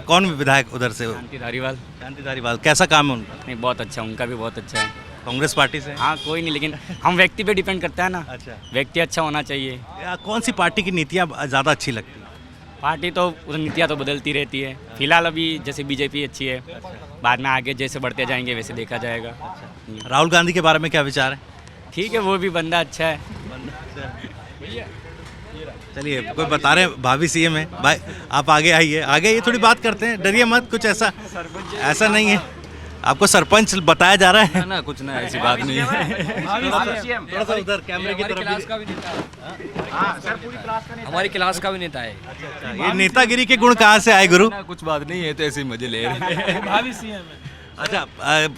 कौन विधायक उधर से? शांति धारीवाल। शांति धारीवाल। कैसा काम है उनका? नहीं, बहुत अच्छा, उनका भी बहुत अच्छा है। कांग्रेस पार्टी से? हाँ कोई नहीं, लेकिन हम व्यक्ति पे डिपेंड करता है ना। अच्छा। व्यक्ति अच्छा होना चाहिए। कौन सी पार्टी की नीतियाँ ज़्यादा अच्छी लगती हैं? पार्टी तो नीतियाँ तो बदलती रहती है, फिलहाल अभी जैसे बीजेपी अच्छी है, बाद में आगे जैसे बढ़ते जाएंगे वैसे देखा जाएगा। राहुल गांधी के बारे में क्या विचार है? ठीक है, वो भी बंदा अच्छा है। चलिए, कोई बता रहे हैं भाभी सीएम है। भाई आप आगे आइए, थोड़ी बात करते हैं, डरिए मत, कुछ ऐसा नहीं है। आपको सरपंच बताया जा रहा है ना, कुछ ना, ऐसी बात नहीं है। थोड़ा सा उधर कैमरे की तरफ। हमारी क्लास का भी नेता है। ये नेतागिरी के गुण कहाँ से आए गुरु? कुछ बात नहीं है, तो ऐसे ही मजे ले रहे हैं। भाभी सीएम है। अच्छा,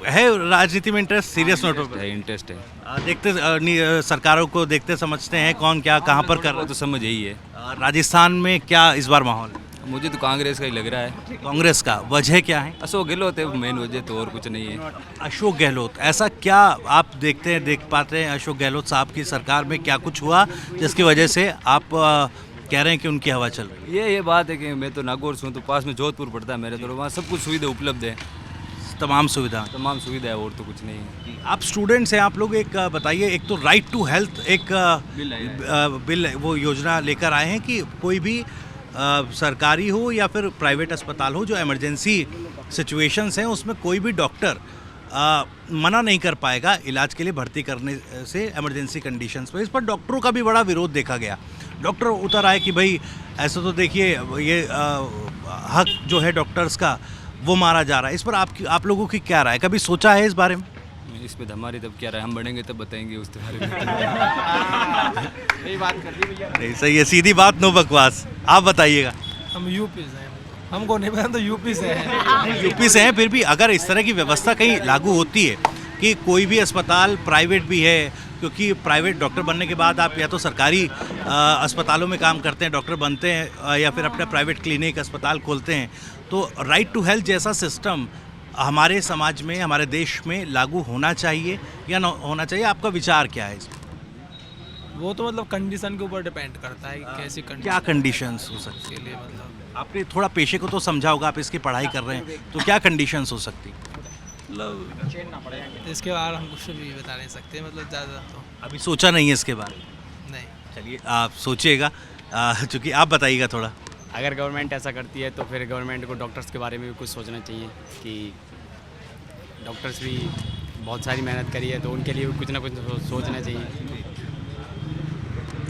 है राजनीति में इंटरेस्ट? सीरियस नोटों पर इंटरेस्ट है। देखते सरकारों को देखते समझते हैं कौन क्या कहाँ पर कर रहा वो तो समझ यही है। है। राजस्थान में क्या इस बार माहौल है? मुझे तो कांग्रेस का ही लग रहा है। कांग्रेस का वजह क्या है? अशोक गहलोत है मेन वजह, तो और कुछ नहीं है। अशोक गहलोत, ऐसा क्या आप देख पाते हैं अशोक गहलोत साहब की सरकार में क्या कुछ हुआ जिसकी वजह से आप कह रहे हैं कि उनकी हवा चल रही है? ये बात है कि मैं तो नागौर से हूँ, तो पास में जोधपुर पड़ता है मेरे, तो वहाँ सब कुछ सुविधा उपलब्ध है। तमाम सुविधा है, और तो कुछ नहीं है। आप स्टूडेंट्स हैं, आप लोग एक बताइए, एक तो राइट टू हेल्थ एक बिल वो योजना लेकर आए हैं कि कोई भी सरकारी हो या फिर प्राइवेट अस्पताल हो, जो इमरजेंसी सिचुएशंस हैं उसमें कोई भी डॉक्टर मना नहीं कर पाएगा इलाज के लिए भर्ती करने से इमरजेंसी कंडीशंस पर। इस पर डॉक्टरों का भी बड़ा विरोध देखा गया। डॉक्टर उतर आए कि भाई ऐसा तो देखिए, ये हक जो है डॉक्टर्स का वो मारा जा रहा है। इस पर आप लोगों की क्या राय? कभी सोचा है इस बारे में? इस पे हमारी तब क्या राय, हम बढ़ेंगे तब बताएंगे उस बारे में। यही बात कर दी भैया। नहीं, सही है, सीधी बात, नो बकवास। आप बताइएगा। हम यूपी से हैं, हमको नहीं पता, तो यूपी से हैं। यूपी से हैं, फिर भी अगर इस तरह की व्यवस्था कहीं लागू होती है कि कोई भी अस्पताल प्राइवेट भी है, क्योंकि प्राइवेट डॉक्टर बनने के बाद आप या तो सरकारी अस्पतालों में काम करते हैं, डॉक्टर बनते हैं, या फिर अपना प्राइवेट क्लिनिक अस्पताल खोलते हैं, तो राइट टू हेल्थ जैसा सिस्टम हमारे समाज में, हमारे देश में लागू होना चाहिए या ना होना चाहिए? आपका विचार क्या है इसमें? वो तो मतलब कंडीशन के ऊपर डिपेंड करता है कि कैसी कंडीशन, क्या कंडीशंस हो सकती के लिए मतलब आपने थोड़ा पेशे को तो समझा होगा, आप इसकी पढ़ाई कर रहे हैं, तो क्या कंडीशंस हो सकती? मतलब इसके बारे में हम कुछ भी बता नहीं सकते, मतलब ज़्यादा तो अभी सोचा नहीं है इसके बारे में? नहीं। चलिए, आप सोचिएगा, चूँकि आप बताइएगा थोड़ा। अगर गवर्नमेंट ऐसा करती है तो फिर गवर्नमेंट को डॉक्टर्स के बारे में भी कुछ सोचना चाहिए कि डॉक्टर्स भी बहुत सारी मेहनत करी है, तो उनके लिए भी कुछ ना कुछ सोचना चाहिए।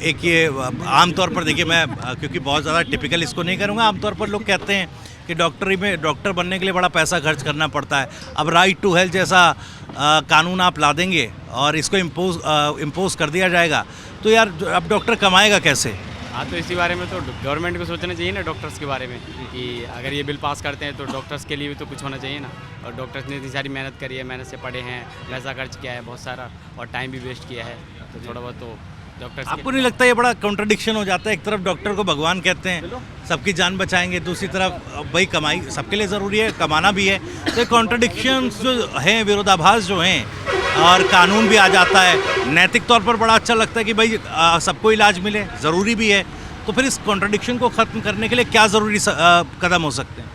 एक ये आमतौर पर देखिए, मैं क्योंकि बहुत ज़्यादा टिपिकल इसको नहीं करूँगा, आमतौर पर लोग कहते हैं कि डॉक्टर बनने के लिए बड़ा पैसा खर्च करना पड़ता है। अब राइट टू हेल्थ जैसा कानून आप ला देंगे और इसको इम्पोज कर दिया जाएगा, तो यार अब डॉक्टर कमाएगा कैसे? हाँ, तो इसी बारे में तो गवर्नमेंट को सोचना चाहिए ना, डॉक्टर्स के बारे में, कि अगर ये बिल पास करते हैं तो डॉक्टर्स के लिए भी तो कुछ होना चाहिए ना। और डॉक्टर्स ने इतनी सारी मेहनत करी है, मेहनत से पढ़े हैं, पैसा खर्च किया है बहुत सारा, और टाइम भी वेस्ट किया है, तो थोड़ा बहुत तो डॉक्टर्स। आपको नहीं लगता ये बड़ा कॉन्ट्रडिक्शन हो जाता है? एक तरफ डॉक्टर को भगवान कहते हैं, सबकी जान बचाएंगे, दूसरी तरफ भाई कमाई सबके लिए ज़रूरी है, कमाना भी है, तो कॉन्ट्रडिक्शंस जो हैं, विरोधाभास जो हैं, और कानून भी आ जाता है। नैतिक तौर पर बड़ा अच्छा लगता है कि भाई सबको इलाज मिले, ज़रूरी भी है, तो फिर इस कॉन्ट्रडिक्शन को ख़त्म करने के लिए क्या ज़रूरी कदम हो सकते हैं?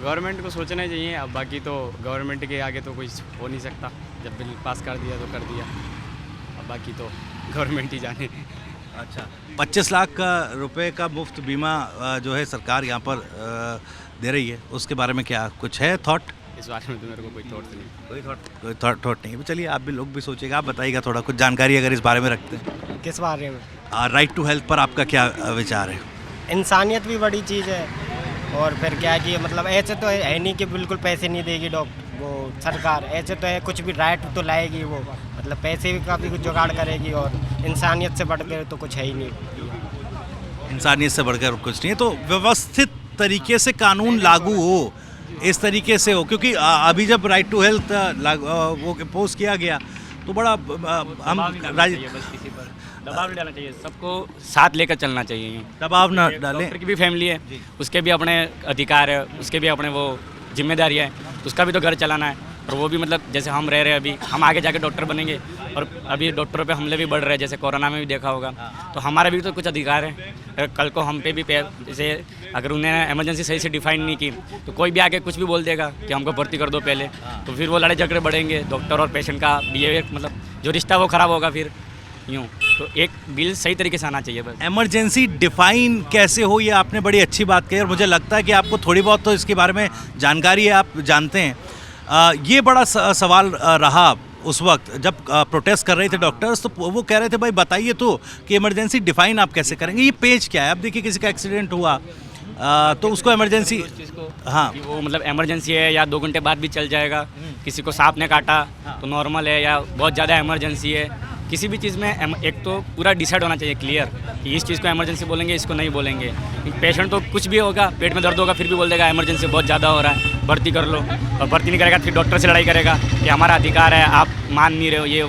गवर्नमेंट को सोचना चाहिए। अब बाकी तो गवर्नमेंट के आगे तो कुछ हो नहीं सकता, जब बिल पास कर दिया तो कर दिया, अब बाकी तो गवर्नमेंट ही जाने। अच्छा, 25 लाख रुपए का मुफ्त बीमा जो है सरकार यहाँ पर दे रही है, उसके बारे में क्या कुछ है थॉट? इस बारे में तो मेरे को कोई थॉट नहीं। कोई थॉट नहीं। चलिए, आप भी लोग भी सोचिएगा, आप बताइएगा थोड़ा कुछ जानकारी अगर इस बारे में रखते हैं। किस बारे में? राइट टू हेल्थ पर आपका क्या विचार है? इंसानियत भी बड़ी चीज़ है। और फिर क्या है कि मतलब ऐसे तो है नहीं कि बिल्कुल पैसे नहीं देगी वो सरकार, ऐसे तो है कुछ भी राइट तो लाएगी वो, मतलब पैसे भी काफ़ी कुछ जुगाड़ करेगी और इंसानियत से बढ़कर तो कुछ है ही नहीं। इंसानियत से बढ़कर कुछ नहीं है, तो व्यवस्थित तरीके से कानून लागू हो, इस तरीके से हो, क्योंकि अभी जब राइट टू हेल्थ वो इम्पोज किया गया तो बड़ा हम दबाव नहीं डालना चाहिए, सबको साथ लेकर चलना चाहिए। दबाव ना डालें। डॉक्टर की भी फैमिली है, उसके भी अपने अधिकार है, उसके भी अपने वो जिम्मेदारी है, उसका भी तो घर चलाना है। और वो भी मतलब जैसे हम रह रहे हैं अभी, हम आगे जाके डॉक्टर बनेंगे और अभी डॉक्टरों पे हमले भी बढ़ रहे हैं, जैसे कोरोना में भी देखा होगा। तो हमारा भी तो कुछ अधिकार है, कल को हम पे भी जैसे अगर उन्हें इमरजेंसी सही से डिफाइन नहीं की तो कोई भी आके कुछ भी बोल देगा कि हमको भर्ती कर दो पहले, तो फिर वो लड़ाई झगड़े बढ़ेंगे, डॉक्टर और पेशेंट का बिहेवियर मतलब जो रिश्ता वो ख़राब होगा फिर यूँ। तो एक बिल सही तरीके से आना चाहिए बस। इमरजेंसी डिफाइन कैसे हो, ये आपने बड़ी अच्छी बात कही और मुझे लगता है कि आपको थोड़ी बहुत तो इसके बारे में जानकारी है, आप जानते हैं। ये बड़ा सवाल रहा उस वक्त जब प्रोटेस्ट कर रहे थे डॉक्टर्स, तो वो कह रहे थे भाई बताइए तो कि इमरजेंसी डिफाइन आप कैसे करेंगे, ये पेज क्या है। अब देखिए किसी का एक्सीडेंट हुआ तो उसको इमरजेंसी, हाँ कि वो मतलब इमरजेंसी है या 2 घंटे बाद भी चल जाएगा, किसी को सांप ने काटा तो नॉर्मल है या बहुत ज़्यादा इमरजेंसी है। किसी भी चीज़ में एक तो पूरा डिसाइड होना चाहिए क्लियर कि इस चीज़ को इमरजेंसी बोलेंगे, इसको नहीं बोलेंगे। पेशेंट तो कुछ भी होगा, पेट में दर्द होगा फिर भी बोल देगा इमरजेंसी बहुत ज़्यादा हो रहा है, भर्ती कर लो, और भर्ती नहीं करेगा फिर डॉक्टर से लड़ाई करेगा कि हमारा अधिकार है, आप मान नहीं रहे हो, ये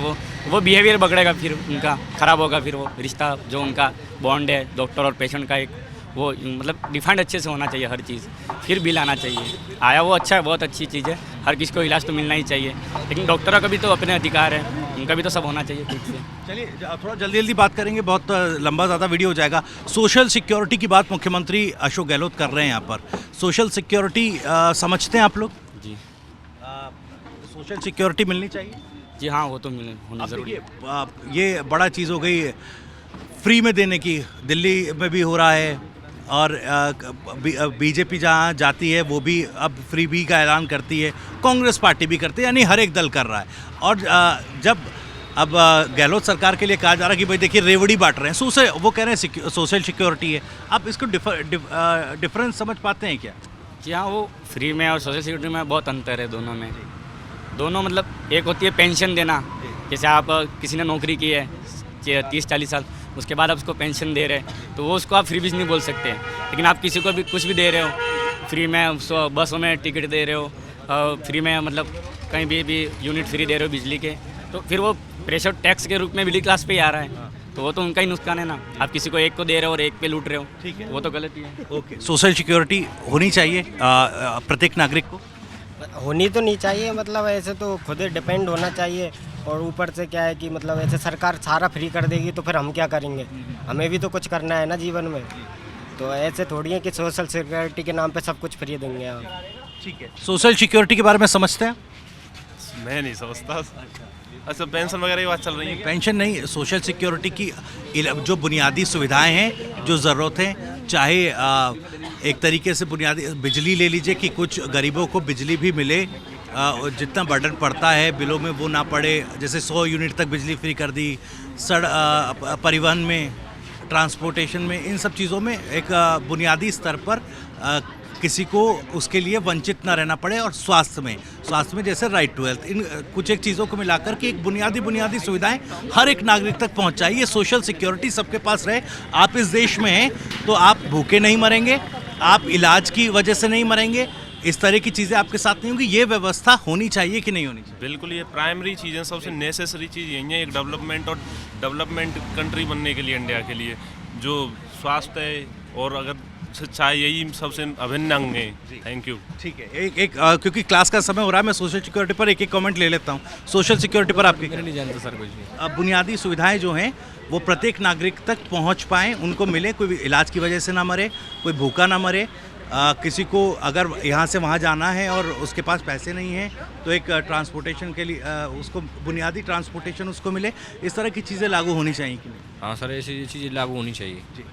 वो बिहेवियर बगड़ेगा, फिर उनका ख़राब होगा, फिर वो रिश्ता जो उनका बॉन्ड है डॉक्टर और पेशेंट का, एक वो मतलब डिफाइंड अच्छे से होना चाहिए हर चीज़, फिर बिल आना चाहिए। आया वो अच्छा है, बहुत अच्छी चीज़ है, हर किसी को इलाज तो मिलना ही चाहिए, लेकिन डॉक्टरों का भी तो अपने अधिकार है, उनका भी तो सब होना चाहिए ठीक से। चलिए थोड़ा जल्दी जल्दी बात करेंगे, बहुत लंबा ज़्यादा वीडियो हो जाएगा। सोशल सिक्योरिटी की बात मुख्यमंत्री अशोक गहलोत कर रहे हैं यहाँ पर। सोशल सिक्योरिटी समझते हैं आप लोग? जी सोशल सिक्योरिटी मिलनी चाहिए जी, हाँ वो तो होना ज़रूरी है। ये बड़ा चीज़ हो गई फ्री में देने की, दिल्ली में भी हो रहा है और बीजेपी जहाँ जाती है वो भी अब फ्री बी का ऐलान करती है, कांग्रेस पार्टी भी करती है, यानी हर एक दल कर रहा है। और जब अब गहलोत सरकार के लिए कहा जा रहा है कि भाई देखिए रेवड़ी बांट रहे हैं, सो उसे वो कह रहे हैं सोशल सिक्योरिटी है, आप इसको डिफरेंस समझ पाते हैं क्या? जी हाँ, वो फ्री में और सोशल सिक्योरिटी में बहुत अंतर है दोनों में। दोनों मतलब एक होती है पेंशन देना, जैसे आप किसी ने नौकरी की है 30-40 साल, उसके बाद आप उसको पेंशन दे रहे हैं तो वो उसको आप फ्री भी नहीं बोल सकते हैं। लेकिन आप किसी को भी कुछ भी दे रहे हो फ्री में, उसको बसों में टिकट दे रहे हो, फ्री में मतलब कहीं भी यूनिट फ्री दे रहे हो बिजली के, तो फिर वो प्रेशर टैक्स के रूप में मिडिल क्लास पे ही आ रहा है, तो वो तो उनका ही नुकसान है ना। आप किसी को एक को दे रहे हो और एक पे लूट रहे हो, ठीक है, वो तो गलत ही है। ओके, सोशल सिक्योरिटी होनी चाहिए प्रत्येक नागरिक को? होनी तो नहीं चाहिए, मतलब ऐसे तो खुद ही डिपेंड होना चाहिए। और ऊपर से क्या है कि मतलब ऐसे सरकार सारा फ्री कर देगी तो फिर हम क्या करेंगे, हमें भी तो कुछ करना है ना जीवन में। तो ऐसे थोड़ी है कि सोशल सिक्योरिटी के नाम पे सब कुछ फ्री देंगे आप। ठीक है, सोशल सिक्योरिटी के बारे में समझते हैं? मैं नहीं समझता। अच्छा, पेंशन वगैरह की बात चल रही है? पेंशन नहीं, सोशल सिक्योरिटी की जो बुनियादी सुविधाएं हैं, जो ज़रूरत है, चाहे एक तरीके से बुनियादी बिजली ले लीजिए कि कुछ गरीबों को बिजली भी मिले, जितना बर्डन पड़ता है बिलों में वो ना पड़े, जैसे 100 यूनिट तक बिजली फ्री कर दी, परिवहन में, ट्रांसपोर्टेशन में, इन सब चीज़ों में एक बुनियादी स्तर पर किसी को उसके लिए वंचित ना रहना पड़े। और स्वास्थ्य में जैसे राइट टू हेल्थ, इन कुछ एक चीज़ों को मिलाकर के एक बुनियादी सुविधाएं हर एक नागरिक तक पहुंचाई। ये सोशल सिक्योरिटी सबके पास रहे। आप इस देश में हैं तो आप भूखे नहीं मरेंगे, आप इलाज की वजह से नहीं मरेंगे, इस तरह की चीज़ें आपके साथ नहीं होंगी। ये व्यवस्था होनी चाहिए कि नहीं होनी चाहिए? बिल्कुल, ये प्राइमरी चीज़ें, सबसे नेसेसरी चीज़ यही है एक डेवलपमेंट कंट्री बनने के लिए, इंडिया के लिए, जो स्वास्थ्य है और अगर शिक्षा, यही सबसे अभिन्न अंग है। Thank you. ठीक है, एक क्योंकि क्लास का समय हो रहा है, मैं सोशल सिक्योरिटी पर एक कमेंट ले लेता हूँ। सोशल सिक्योरिटी पर आपकी नहीं जानता सर कुछ भी। बुनियादी सुविधाएं जो हैं वो प्रत्येक नागरिक तक पहुँच पाएँ, उनको मिले, कोई इलाज की वजह से ना मरे, कोई भूखा ना मरे, किसी को अगर यहाँ से वहाँ जाना है और उसके पास पैसे नहीं हैं तो एक ट्रांसपोर्टेशन के लिए उसको बुनियादी ट्रांसपोर्टेशन उसको मिले, इस तरह की चीज़ें लागू होनी चाहिए कि नहीं? हाँ सर, ऐसी चीज़ें लागू होनी चाहिए। जी,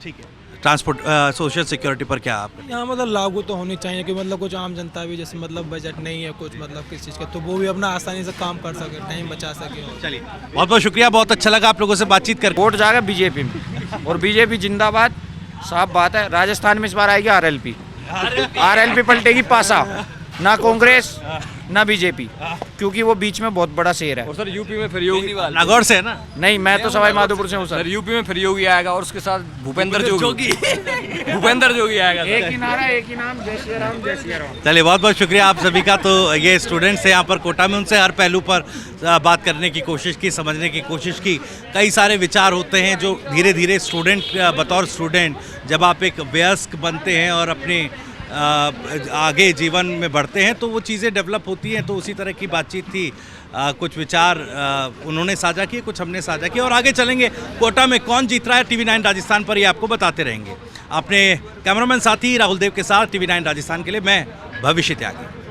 ठीक है। ट्रांसपोर्ट सोशल सिक्योरिटी पर क्या आप? यहाँ मतलब लागू तो होनी चाहिए कि मतलब कुछ आम जनता भी जैसे मतलब बजट नहीं है कुछ मतलब किस चीज़ का, तो वो भी अपना आसानी से काम कर सके, टाइम बचा सके। चलिए, बहुत बहुत शुक्रिया, बहुत अच्छा लगा आप लोगों से बातचीत कर। वोट जाएगा बीजेपी में और बीजेपी जिंदाबाद, साफ बात है, राजस्थान में इस बार आएगी आरएलपी। आरएलपी पलटेगी पासा, ना कांग्रेस ना बीजेपी, क्योंकि वो बीच में बहुत बड़ा शेर है। और सर यूपी में फिर योगी नागौर से है ना? नहीं, मैं तो सवाई माधोपुर से हूँ सर, सर। यूपी में फिर योगी आएगा और उसके साथ भूपेंद्र जोगी भूपेंद्र जोगी आएगा सर। एक ही नारा, एक ही नाम, जय श्री राम, जय श्री राम। चलिए, बहुत बहुत शुक्रिया आप सभी का। तो ये स्टूडेंट्स हैं यहाँ पर कोटा में, उनसे हर पहलू पर बात करने की कोशिश की, समझने की कोशिश की। कई सारे विचार होते हैं जो धीरे धीरे स्टूडेंट, बतौर स्टूडेंट जब आप एक वयस्क बनते हैं और अपने आगे जीवन में बढ़ते हैं तो वो चीज़ें डेवलप होती हैं। तो उसी तरह की बातचीत थी। कुछ विचार उन्होंने साझा किए, कुछ हमने साझा किए और आगे चलेंगे। कोटा में कौन जीत रहा है TV9 राजस्थान पर ये आपको बताते रहेंगे। अपने कैमरामैन साथी राहुल देव के साथ TV9 राजस्थान के लिए मैं भविष्य त्यागी।